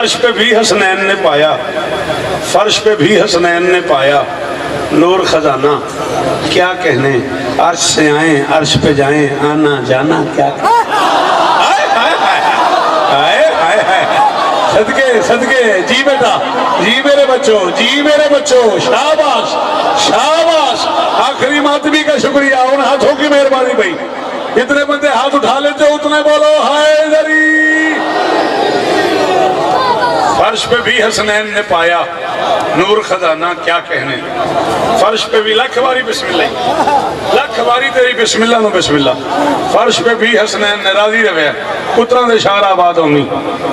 فرش پہ بھی حسنین نے پایا، فرش پہ بھی حسنین نے پایا نور خزانہ، کیا کہنے عرش سے آئیں عرش پہ جائیں آنا جانا کیا کہنے۔ صدقے صدقے، جی بیٹا، جی میرے بچوں، جی میرے بچوں، شاباش شاباش۔ آخری ماتمی کا شکریہ، ان ہاتھوں کی مہربانی بھائی، اتنے بندے ہاتھ اٹھا لیتے اتنے بولو ہائے دری۔ فرش پہ بھی حسنین نے پایا نور خزانہ، کیا کہنے۔ فرش پہ بھی لکھ باری بسم اللہ، لکھ باری تیری بسم اللہ نو بسم اللہ۔ فرش پہ بھی حسنین نے راضی رہے پتران دے شہر آباد ہونی،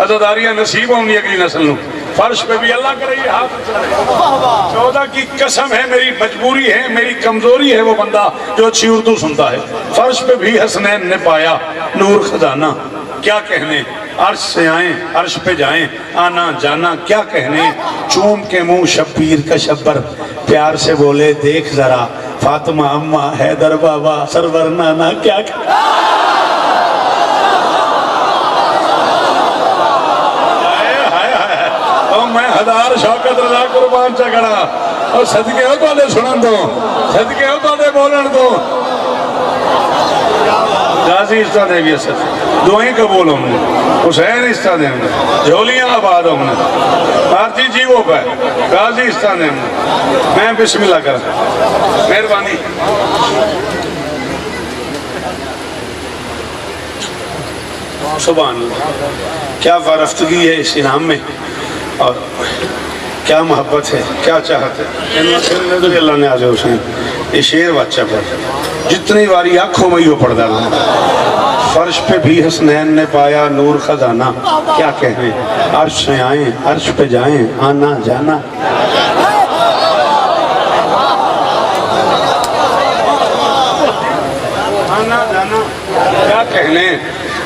عزاداریاں نصیب ہونی اگلی نسل نو۔ فرش پہ بھی اللہ کرے یہ ہاتھ چلے۔ 14 کی قسم ہے، میری مجبوری ہے، میری کمزوری ہے وہ بندہ جو اچھی اردو سنتا ہے۔ فرش پہ بھی حسنین نے پایا نور خزانہ، کیا کہنے۔ عرش سے آئیں عرش پہ جائیں آنا جانا کیا کہنے۔ چوم کے منہ شبیر کا شبر، پیار سے بولے دیکھ ذرا فاطمہ اماں حیدر بابا سرور نانا کیا کہنے۔ میں ہزار شوکت رضا قربان چکڑا اور صدقے ہو تو آدھے سنن دو، صدقے ہو تو آدھے بولن دو۔ غازی اس طرح دے بھی اثر دعائیں قبول ہوں نے، حسین اس طرح دے ہوں، جھولیاں آباد ہوں نے، بھارتی جی وہ پہ غازی اس طرح دے ہوں۔ میں بسم اللہ کر مہربانی۔ سبحان اللہ، کیا وارفتگی ہے اس انعام میں، اور کیا محبت ہے، کیا چاہت ہے۔ نظر اللہ نے آزے حسین یہ شیر بچہ پر جتنی باری آنکھوں میں یوں پڑھ ڈالا۔ فرش پہ بھی حسنین نے پایا نور خزانہ، کیا کہنے۔ عرش سے آئیں عرش پہ جائیں آنا جانا۔ آنا جانا کیا کہنے۔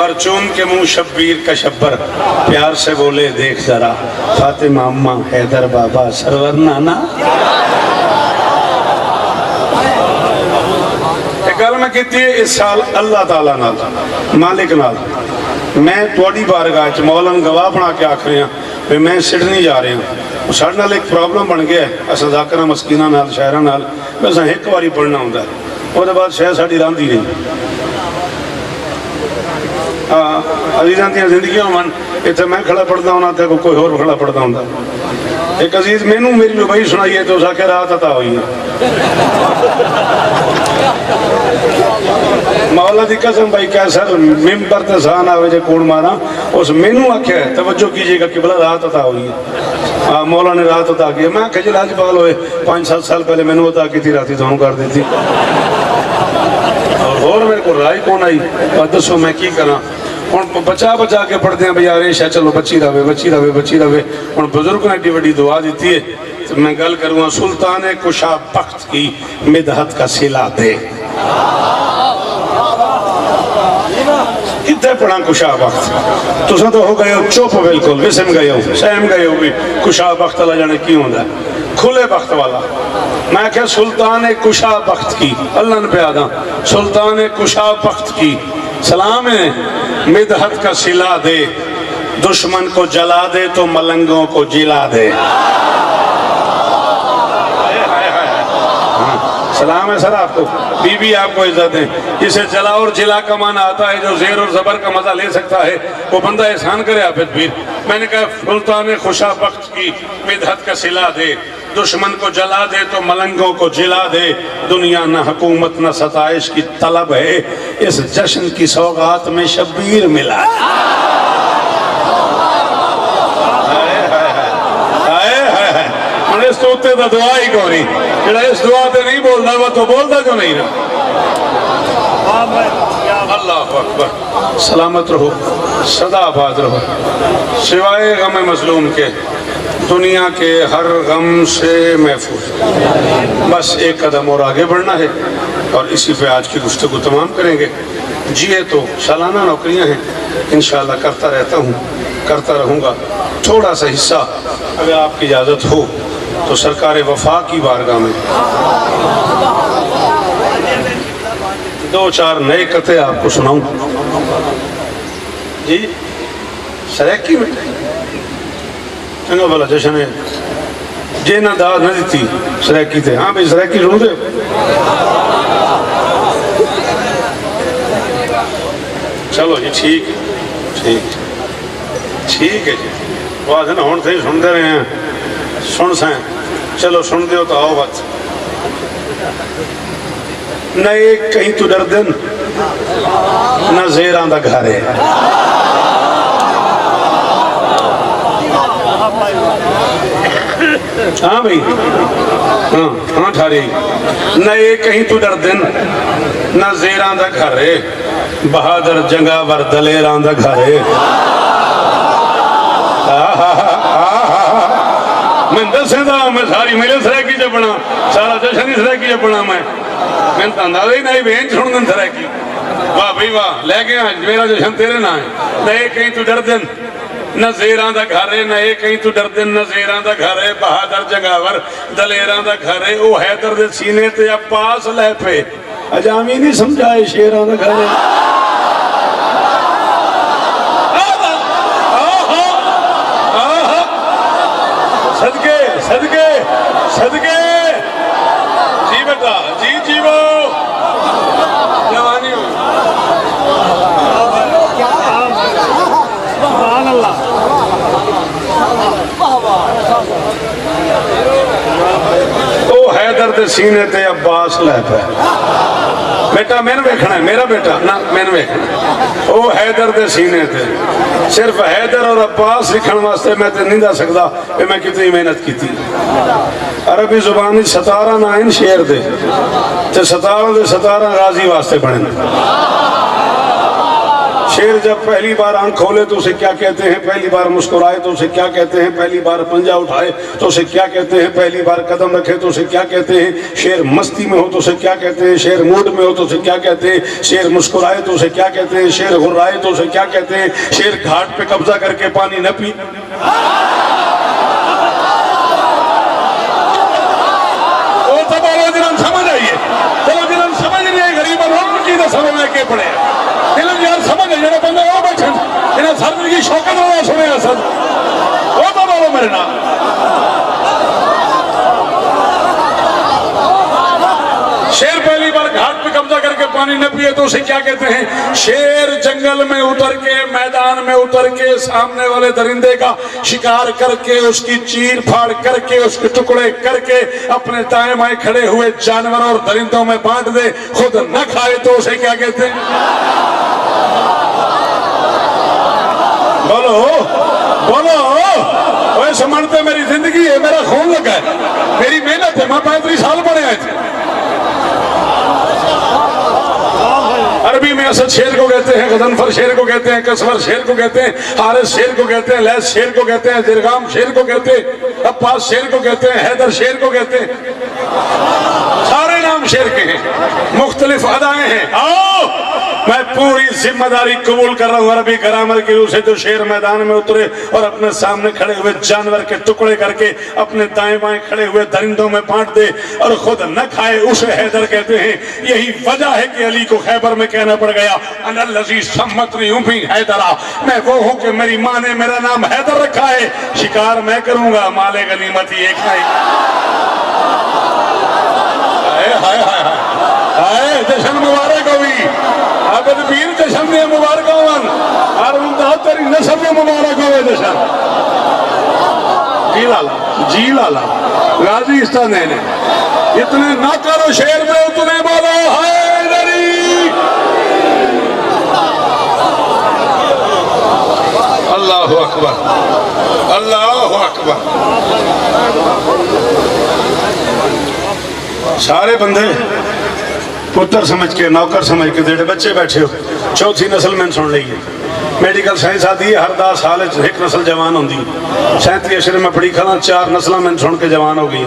اور چوم کے منہ شبیر کا شبر، پیار سے بولے دیکھ ذرا فاطمہ اماں حیدر بابا سرور نانا۔ ایک گل میں کہتی ہے اس سال اللہ تعالیٰ نال مالک نال میں توڑی بارگاہ مولانا گواہ بنا کے آکھ رہے ہیں میں سڈنی جا رہے ہیں۔ ساڑھے نال ایک پرابلم بن گیا ہے، اسا ذاکرہ مسکینہ نال شاعرہ نال بس ایک باری پڑھنا ہوتا ہے، اور بعد شاید ساڑھی راندھی نہیں۔ عزیزان تیاں زندگیوں من اتھے میں کھڑا پڑھتا ہونا تھے کوئی اور کھڑا پڑھتا ہونا۔ ایک عزیز میں نوں میری لبائی سنائی ہے تو اسا کہ رات عطا ہوئی ہے۔ مولا دی قسم بھائی کیسر ممبر تے سان آوے جے کوڑ مارا اس میں نوں آکھیا ہے توجہ کیجئے گا قبلہ رات عطا ہوئی ہے۔ مولا نے رات عطا کی ہے، میں کھجل آج بال ہوئے 5-7 سال پہلے میں نوں عطا کی تھی راتی دونوں کر دیتی اور میرے کو رائے کون آئی اور دسو میں کی کرا۔ بچا بچا کے پڑھتے ہیں بھئی عائشہ چلو بچی رہے بچی رہے بچی رہے۔ اور بزرگ نے ایڈی بڑی دعا دیتی ہے تو میں گل کروں سلطان کشا بخت کی مدحت کا صلہ دے۔ کتنے پڑھا کشا بخت تو سن تو ہو گئے ہو چوپ بالکل وسم گئے ہو سہم گئے ہو بھی کشا بخت اللہ جانے کیوں ہوتا ہے کھلے بخت والا۔ میں کہ سلطان کشا بخت کی اللہ نے پیادا سلطان کشا بخت کی سلام ہے مدحت کا صلہ دے، دشمن کو جلا دے تو ملنگوں کو جلا دے۔ سلام ہے سر آپ کو، بی بی آپ کو عزت ہے۔ جسے جلا اور جلا کا معنی آتا ہے جو زیر اور زبر کا مزہ لے سکتا ہے وہ بندہ احسان کرے حافظ پیر۔ میں نے کہا سلطان خوشا بخت کی مدحت کا صلہ دے، دشمن کو جلا دے تو ملنگوں کو جلا دے۔ دنیا نہ حکومت نہ ستائش کی طلب ہے، اس جشن کی سوغات میں شبیر ملا۔ اس تو اتے دا دعا ہی کو نہیں جڑا اس دعا تے نہیں بولنا وہ تو بولتا جو نہیں رہا۔ اللہ اکبر، سلامت رہو، صدا آباد رہو، سوائے غم مظلوم کے دنیا کے ہر غم سے محفوظ۔ بس ایک قدم اور آگے بڑھنا ہے اور اسی پہ آج کی گفتگو تمام کریں گے۔ جیے تو سالانہ نوکریاں ہیں انشاءاللہ کرتا رہتا ہوں، کرتا رہوں گا۔ تھوڑا سا حصہ اگر آپ کی اجازت ہو تو سرکار وفا کی بارگاہ میں 2-4 نئے قطعے آپ کو سناؤں۔ جی سریکی میں چنگا بھلا جشن ہے جے نہ داد نہ دیتی سریکی تے ہاں بھئی سریکی سنو دے چلو جی ٹھیک ٹھیک ٹھیک ہے جی وہ آدھے نا ہون تھے سن دے رہے ہیں سن سائیں چلو سن دے ہو تو آؤ بات نہ ایک کہیں تو ڈر دن نہ زیران دا گھارے ہاں بھئی ہاں ٹھاری نہ ایک کہیں تو ڈر دن نہ زیران دا گھارے بہادر جنگاور دلیران دا گھارے میں دسیں دا میں ساری میرے سریکی جب بنا سارا جشنی سریکی جب بنا میں تو اندازہ ہی نہیں بہن چھوڑ دن سریکی واہ بھئی واہ لے گیا میرا جشن تیرے نہ ہے نہ ایک کہیں تو ڈر دن نہ زیران دا گھارے نہ ایک کہیں تو ڈر دن نہ زیران دا گھارے بہادر جنگاور دلیران دا گھارے او حیدر دے سینے تے عباس لے پہ اجامی نہیں سمجھائے شیران دا گھارے صدقے صدقے صدقے جی بیٹا جی جی وہ جوانی ہو سبحان اللہ او حیدر دے سینے تے عباس لے پہ بیٹا میں نے بیکھنا ہے میرا بیٹا نا میں نے بیکھنا او حیدر دے سینے تے صرف حیدر اور عباس لکھن واسطے میں تے نہیں دا سکتا کہ میں کتنی محنت کی تھی عربی زبانی 17 نائن شیر دے تے 17 غازی واسطے بڑھیں شیر جب پہلی بار آنکھ کھولے تو اسے کیا کہتے ہیں پہلی بار مسکرائے تو اسے کیا کہتے ہیں پہلی بار پنجہ اٹھائے تو اسے کیا کہتے ہیں پہلی بار قدم رکھے تو اسے کیا کہتے ہیں شیر مستی میں ہو تو اسے کیا کہتے ہیں شیر موڈ میں ہو تو اسے کیا کہتے ہیں شیر مسکرائے تو اسے کیا کہتے ہیں شیر غرائے تو اسے کیا کہتے ہیں شیر گھاٹ پہ قبضہ کر کے پانی نہ پی وہ تب آلو جنہاں سمجھ آئیے چلو جنہاں سمجھ نہیں آئی غریبہ روم کی نہ سمجھ میں کے پڑے دلن یار سمجھ ہے جنہاں بندہ وہ بیٹھن جنہاں سردر کی شوکت والا سنے اصد وہ تو بولو میرے نام شیر پہلی بار گھاٹ پہ قبضہ کر کے پانی نہ پیے تو اسے کیا کہتے ہیں شیر جنگل میں اتر کے میدان میں اتر کے سامنے والے درندے کا شکار کر کے اس کی چیر پھاڑ کر کے اس کے ٹکڑے کر کے اپنے دائیں بائیں کھڑے ہوئے جانوروں اور درندوں میں بانٹ دے خود نہ کھائے تو اسے کیا کہتے ہیں بولو بولو وہ سمجھتے میری زندگی ہے میرا خون لگا ہے میری محنت ہے میں 35 سال پڑے آئے تھے عربی میں اسد شیر کو کہتے ہیں غضنفر شیر کو کہتے ہیں کسور شیر کو کہتے ہیں حارث شیر کو کہتے ہیں لیث شیر کو کہتے ہیں درغام شیر کو کہتے ہیں عباس شیر کو کہتے ہیں حیدر شیر کو کہتے ہیں سارے نام شیر کے ہیں مختلف ادائیں ہیں آؤ میں پوری ذمہ داری قبول کر رہا ہوں عربی گرامر کی روح سے تو شیر میدان میں اترے اور اپنے سامنے کھڑے ہوئے جانور کے ٹکڑے کر کے اپنے دائیں بائیں کھڑے ہوئے درندوں میں بانٹ دے اور خود نہ کھائے اسے حیدر کہتے ہیں یہی وجہ ہے کہ علی کو خیبر میں کہنا پڑ گیا انا الذی سمتنی امي حیدرہ میں وہ ہوں کہ میری ماں نے میرا نام حیدر رکھا ہے شکار میں کروں گا مال غنیمت یہ کھائے جشن مبارک ہوئی عبد پیر جشن دے مبارک ہوئن اور ممتاز تیری نسل دے مبارک ہوئے جشن جی لالا جی لالا غازی استانے نے اتنے نہ کرو شیر دے اتنے بولو حیدری اللہ اکبر اللہ اکبر سارے بندے پتر سمجھ کے نوکر سمجھ کے دیڑے بچے بیٹھے ہو چوتھی نسل میں سن لئیے میڈیکل سائنس آتی ہے ہر 10 سال ایک نسل جوان ہوندی 37 اشرے میں پڑھی کھلا 4 نسلہ میں سن کے جوان ہو گئی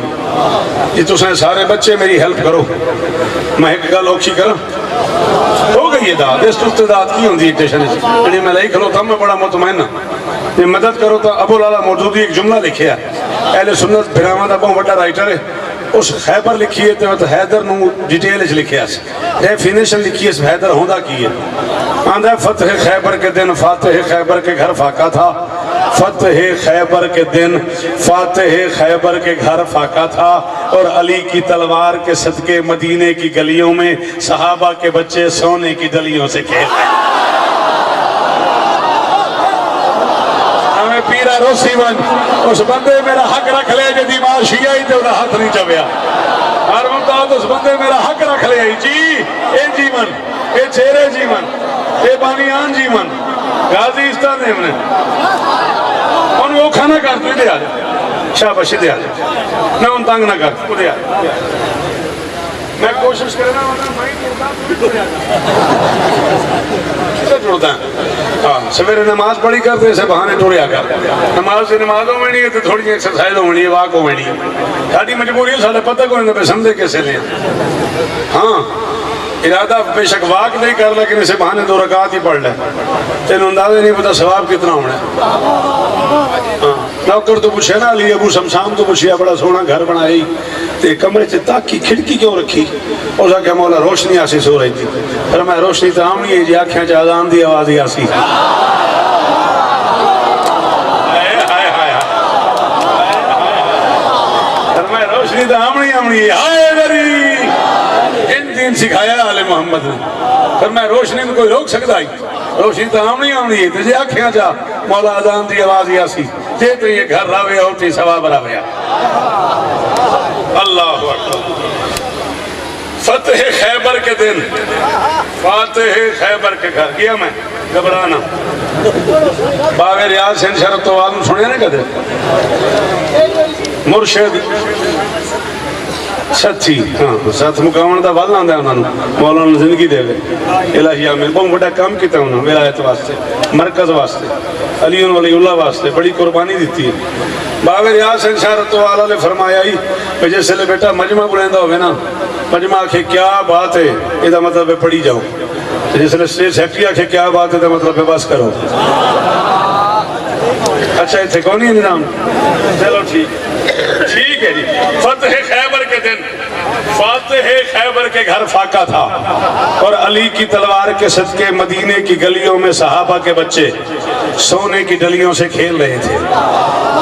یہ تو سارے بچے میری ہیلپ کرو میں ایک گل اوکھی کروں ہو گئی ہے داد اس استداد کی ہوندی ایکٹیشن ہے میں لئی کھلو تھا میں بڑا مطمئن یہ مدد کرو تو ابو لالا موجودی ایک جملہ لکھے ہے اہل سنت بھراما دا بہت بڑا رائٹر ہے اس خیبر لکھی ہے تو حیدر نو ڈیٹیل اچ لکھے ہے ڈیفینیشن لکھی ہے حیدر ہوندا کی ہے آندہ فتح خیبر کے دن فاتح خیبر کے گھر فاقہ تھا فتح خیبر کے دن فاتح خیبر کے گھر فاقہ تھا اور علی کی تلوار کے صدقے مدینے کی گلیوں میں صحابہ کے بچے سونے کی ڈلیوں سے کھیل رہے ہمیں پیرا روسی بن اس بندے میرا حق رکھ لے جو دیمار شیعہ ہی تے انہا ہاتھ نہیں چبیا ہر ممتاز اس بندے میرا حق رکھ لے جی اے جیون اے چہرے جیون اے بانیان جیون غازی استاد نے ہمیں ان وہ کھانا کرتے دے آ جائے شاباشی دے آ جائے نہ ان تانگ نہ کرتے وہ دے آ جائے میں کوشش کرنا ہوتا میں ٹوڑتا ہے سویرے نماز پڑھی کرتے اسے بہانے ٹوڑیا کر نماز سے نمازوں میں نہیں ہے تو تھوڑی ایکسرسائز ہونی ہے واک ہونی ہے ساڑھی مجبوری ہے ساڑھے پتہ کوئی نہیں سمجھے کیسے لیں ہاں ارادہ بے شک واک نہیں کر لیکن اسے بہانے 2 رکعت ہی پڑھ لے تینوں اندازے نہیں پتا ثواب کتنا ہونا ہے نوکر تو پوچھے نا علی ابو شمشام تو پوچھیا بڑا سونا گھر بنائی تے کمرے سے تاکی کھڑکی کیوں رکھی اور جا کہ مولا روشنی آسی سو رہی تھی پھر میں روشنی تو آمنی ہے جی آنکھیں چاہدان دی آوازی آسی پھر میں روشنی تو آمنی ہے ہائے دری دین سکھایا آل محمد نے پھر میں روشنی میں کوئی روک سکتا ہی روشنی تو آمنی ہے تجھے آنکھیں جا مولا آدان دی آوازی آسی جے تو یہ گھر راوے ہوتی ثواب راوے اللہ اکبر فتح خیبر کے دن فاتح خیبر کے گھر گیا میں گھبرانا باغ ریاض سے شرط تو آدم سنے نا کدے مرشد سچی ہاں ساتھ مقامن دا والا آندہ ہے انہوں نے مولانا زندگی دے گئے الہی آمین بہت بڑا کام کیتا انہوں نے ولایت واسطے مرکز واسطے علی ولی اللہ واسطے بڑی قربانی دیتی ہے باغ ریاض سے شرط تو آلہ نے فرمایا ہی کہ جیسے لے بیٹا مجمع بلندہ ہوئے نا مجمع آکھے کیا بات ہے یہ دا مطلب ہے پڑھی جاؤ جیسے لے سٹیج سیکٹری آکھے کیا بات ہے دا مطلب ہے بس کرو اچھا یہ تھے کونی ہے نظام چلو ٹھیک ہے جی فتح خیبر کے دن فاتح خیبر کے گھر فاقہ تھا اور علی کی تلوار کے صدقے مدینے کی گلیوں میں صحابہ کے بچے سونے کی ڈلیوں سے کھیل رہے تھے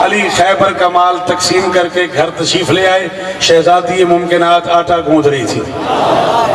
علی خیبر کا مال تقسیم کر کے گھر تشریف لے آئے شہزادی ممکنات آٹا گوندھ رہی تھی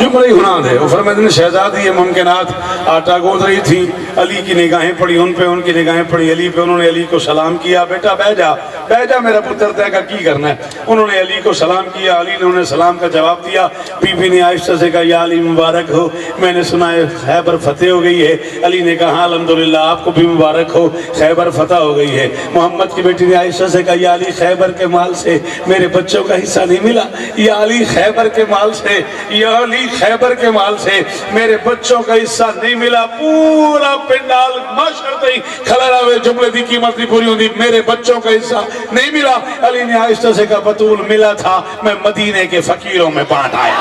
جو بڑی گناہ دے وہ فرماتے ہیں شہزادی ممکنات آٹا گوندھ رہی تھی علی کی نگاہیں پڑی ان پہ ان کی نگاہیں پڑی علی پہ انہوں نے علی کو سلام کیا بیٹا بہ جا میرا پتر طے کا کی کرنا ہے انہوں نے علی کو سلام کیا علی نے انہیں سلام کا جواب دیا بی بی نے عائشہ سے کہا یا علی مبارک ہو میں نے سنا ہے خیبر فتح ہو گئی ہے علی نے کہا الحمدللہ آپ کو بھی مبارک ہو خیبر فتح ہو گئی ہے محمد کی بیٹی نے عائشہ سے کہا یا علی خیبر کے مال سے میرے بچوں کا حصہ نہیں ملا یا علی خیبر کے مال سے یا علی خیبر کے مال سے میرے بچوں کا حصہ نہیں ملا پورا پنڈال معاشرت ہی کھلا رہا جملے دی قیمت نہیں پوری ہوندی میرے بچوں کا حصہ نہیں ملا علی نے عائشہ سے کہا بطول ملا تھا میں مدینے کے فقیروں میں بانٹ آیا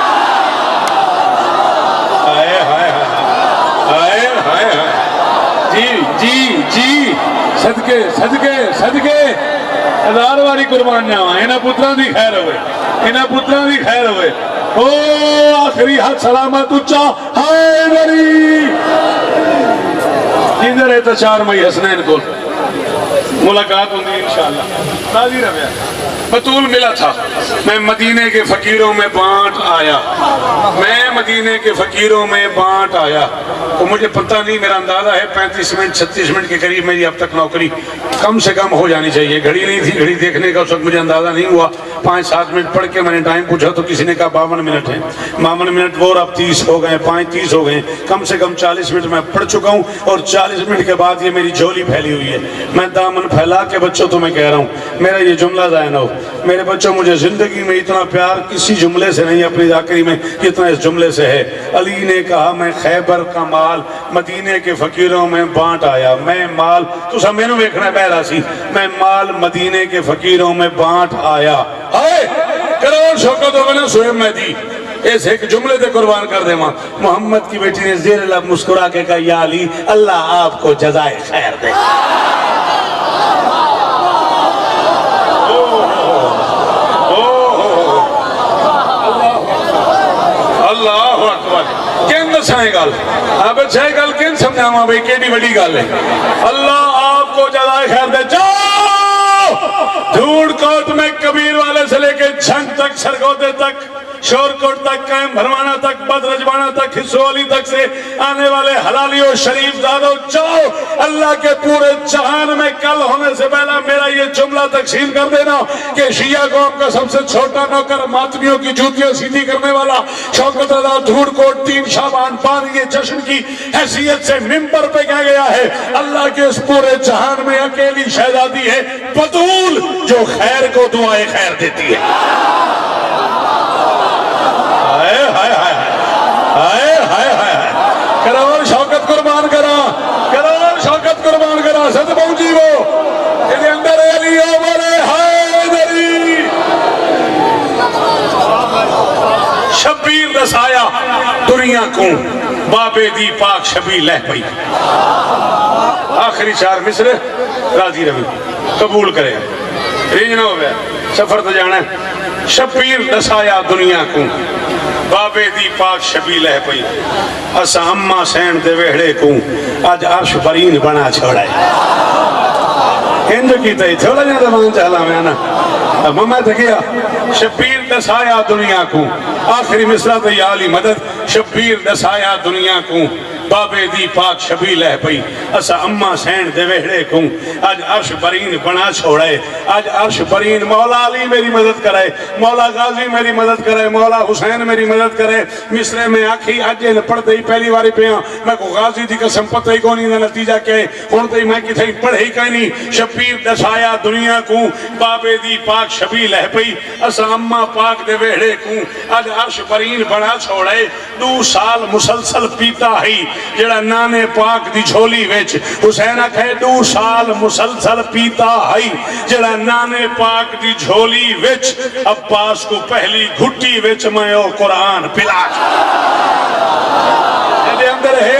آئے ہائے ہائے ہائے ہائے جی صدقے ہزار واری قربان جاواں انہاں پتراں دی خیر ہوئے او آخری حد سلامت اچھا ہائے میری جدھر ہے تو 4 مئی حسنین کو ملاقات ہوندی انشاءاللہ راضی رہے بطول ملا تھا میں مدینے کے فقیروں میں بانٹ آیا تو مجھے پتہ نہیں میرا اندازہ ہے 35 منٹ 36 منٹ کے قریب میری اب تک نوکری کم سے کم ہو جانی چاہیے گھڑی نہیں تھی گھڑی دیکھنے کا اس وقت مجھے اندازہ نہیں ہوا 5-7 منٹ پڑھ کے میں نے ٹائم پوچھا تو کسی نے کہا 52 منٹ ہے 52 منٹ وہ اب 30 ہو گئے 5:30 ہو گئے کم سے کم 40 منٹ میں پڑھ چکا ہوں اور 40 منٹ کے بعد یہ میری جھولی پھیلی ہوئی ہے میں دامن پھیلا کے بچوں تو میں کہہ رہا ہوں میرا یہ جملہ ضائع نہ ہو میرے بچوں مجھے زندگی میں اتنا پیار کسی جملے سے نہیں اپنی ذاکری میں جتنا اس جملے سے ہے علی نے کہا میں خیبر کا مال مدینے کے فقیروں میں بانٹ آیا میں مال تو سب میں نے ویکھنا بہرا سی میں مال مدینے کے فقیروں میں بانٹ آیا آئے کروڑ شوکت ہو گنا سوئے میں دی اس ایک جملے دے قربان کر دے ماں محمد کی بیٹی نے زیر لب مسکرا کے کہا یا علی اللہ آپ کو جزائے خیر دے اللہ اکبر کین دسائیں گل اب چھے گل کین سمجھا ماں بھئی کیڑی بڑی گل ہے اللہ آپ کو جزائے خیر دے. جاؤ دھوڑ کوٹ میں کبیر والے سے لے کے جھنگ تک، سرگودے تک، شور کوٹ تک، قائم بھروانا تک، بد رجوانا تک، حصو علی تک سے آنے والے حلالی و شریف زادو، جاؤ اللہ کے پورے جہان میں کل ہونے سے پہلا میرا یہ جملہ تقسیم کر دینا کہ شیعہ قوم کا سب سے چھوٹا نوکر، ماتمیوں کی جوتیاں سیدھی کرنے والا شوکت رضا دھوڑ کوٹ 3 شعبان پان یہ جشن کی حیثیت سے ممبر پہ کہہ گیا ہے اللہ کے اس پورے جہان میں اکیلی شہزادی ہے بطول جو خیر کو دعائے خیر دیتی ہے. کروڑ شوکت قربان کرا، کروڑ شوکت قربان کرا. سد پہنچی وہ یہ اندر علی بولے حیدری. شبیر رسایا دنیا کو بابے دی پاک شبیر لہ پئی. آخری 4 مصرے راضی روی قبول کرے رینجنا ہو گیا سفر تو جانا ہے. شبیر رسایا دنیا کو بابے دی پاک شبی لہ پئی اسا اماں سین دے ویڑے کو آج عرش برین بنا چھوڑا ہے. انجو کی تئی تھوڑا جہاں زمان چاہلا میں آنا ممہ تھا گیا. شبیر دسایا دنیا کو آخری مصرہ تے یا علی مدد. شبیر دسایا دنیا کو بابے دی پاک شبی لہ پئی اسا اماں سین دے ویڑے کو آج عرش برین بنا چھوڑے. آج عرش برین مولا علی میری مدد کرے، مولا غازی میری مدد کرے، مولا حسین میری مدد کرے. مصرے میں آکھی آج یہ پڑھ دئی پہلی باری پیاں میں کو غازی دی قسم پتہ ہی کونی دا نتیجہ کہے ہون تے میں کی تھی پڑھ ہی کہیں نہیں. شبیر دسایا دنیا کو بابے دی پاک شبی لہ پئی اسا اماں پاک دے ویڑے کو آج عرش برین بنا چھوڑے. 2 سال مسلسل پیتا ہی جڑا نانے پاک دی جھولی ویچ حسین کہے 2 سال مسلسل پیتا ہی جڑا نانے پاک دی جھولی ویچ عباس کو پہلی گھٹی ویچ میں او قرآن پلا دے اندر ہے